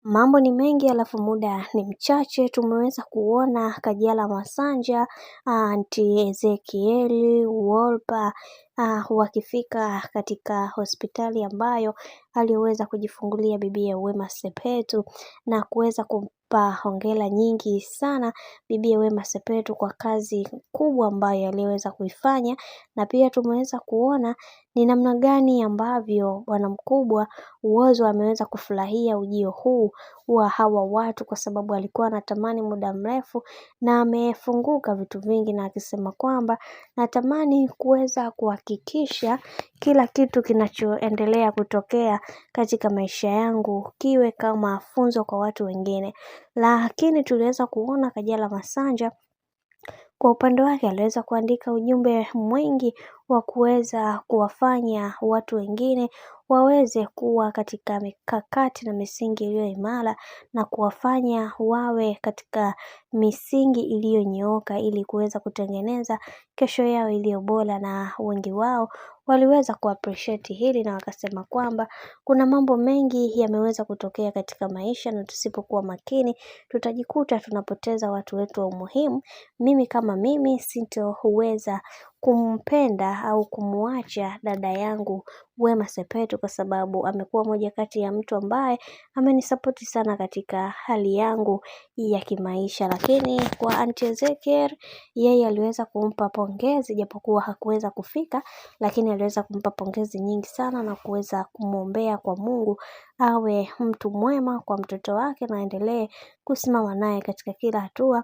Mambo ni mengi alafu muda ni mchache. Tumeweza kuona Kajala Masanja, Aunty Ezekiel, Wolper wakifika katika hospitali ambayo aliweza kujifungulia bibiye Wema Sepetu na kuweza kumpa hongera nyingi sana bibiye Wema Sepetu kwa kazi kubwa ambayo aliweza kuifanya. Na pia tumeweza kuona ni namna gani ambavyo bwana mkubwa Whozu ameweza kufurahia ujio huu wa hawa watu, kwa sababu alikuwa anatamani muda mrefu na amefunguka vitu vingi, na akisema kwamba natamani kuweza kuhakikisha kila kitu kinachoendelea kutokea katika maisha yangu kiwe kama funzo kwa watu wengine. Lakini tuliweza kuona Kajala Masanja kwa upande wake aliweza kuandika ujumbe mwingi wa kuweza kuwafanya watu wengine waweze kuwa katika mikakati na misingi iliyo imara, na kuwafanya wawe katika misingi iliyonyooka ili kuweza kutengeneza kesho yao iliyo bora. Na wengi wao waliweza kuappreciate hili na wakasema kwamba kuna mambo mengi yameweza kutokea katika maisha, na tusipokuwa makini tutajikuta tunapoteza watu wetu wa umuhimu. Mimi kama mimi sitoweza kumpenda au kumuacha dada yangu Wema Sepetu, kwa sababu amekuwa moja kati ya mtu ambaye amenisapoti sana katika hali yangu ya kimaisha. Lakini kwa Aunty Ezekiel, yeye aliweza kumpa pongezi japokuwa hakuweza kufika, lakini aliweza kumpa pongezi nyingi sana na kuweza kumwombea kwa Mungu awe mtu mwema kwa mtoto wake na aendelee kusimama naye katika kila hatua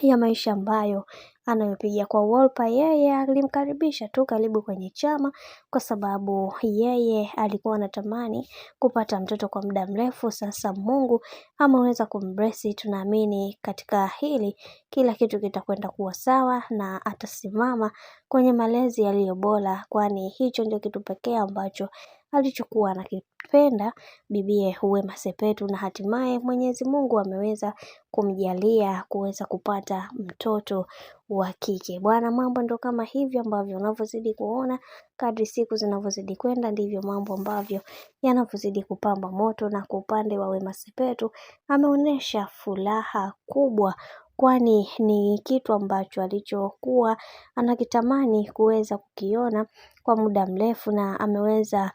ya maisha ambayo anayopiga. Kwa Wolper, yeye alimkaribisha tu karibu kwenye chama, kwa sababu yeye alikuwa anatamani kupata mtoto kwa muda mrefu. Sasa Mungu ameweza kumbless. Tunaamini katika hili kila kitu kitakwenda kuwa sawa na atasimama kwenye malezi yaliyo bora, kwani hicho ndio kitu pekee ambacho alichokuwa anakipenda bibiye Wema Sepetu, na hatimaye Mwenyezi Mungu ameweza kumjalia kuweza kupata mtoto wa kike. Bwana, mambo ndo kama hivyo ambavyo unavyozidi kuona, kadri siku zinavyozidi kwenda ndivyo mambo ambavyo yanavyozidi kupamba moto. Na kwa upande wa Wema Sepetu ameonyesha furaha kubwa, kwani ni kitu ambacho alichokuwa anakitamani kuweza kukiona kwa muda mrefu, na ameweza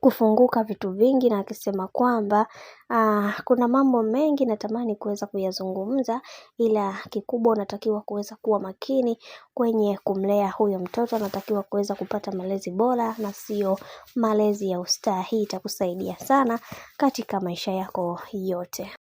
kufunguka vitu vingi, na akisema kwamba kuna mambo mengi natamani kuweza kuyazungumza, ila kikubwa unatakiwa kuweza kuwa makini kwenye kumlea huyo mtoto. Anatakiwa kuweza kupata malezi bora na sio malezi ya ustaa. Hii itakusaidia sana katika maisha yako yote.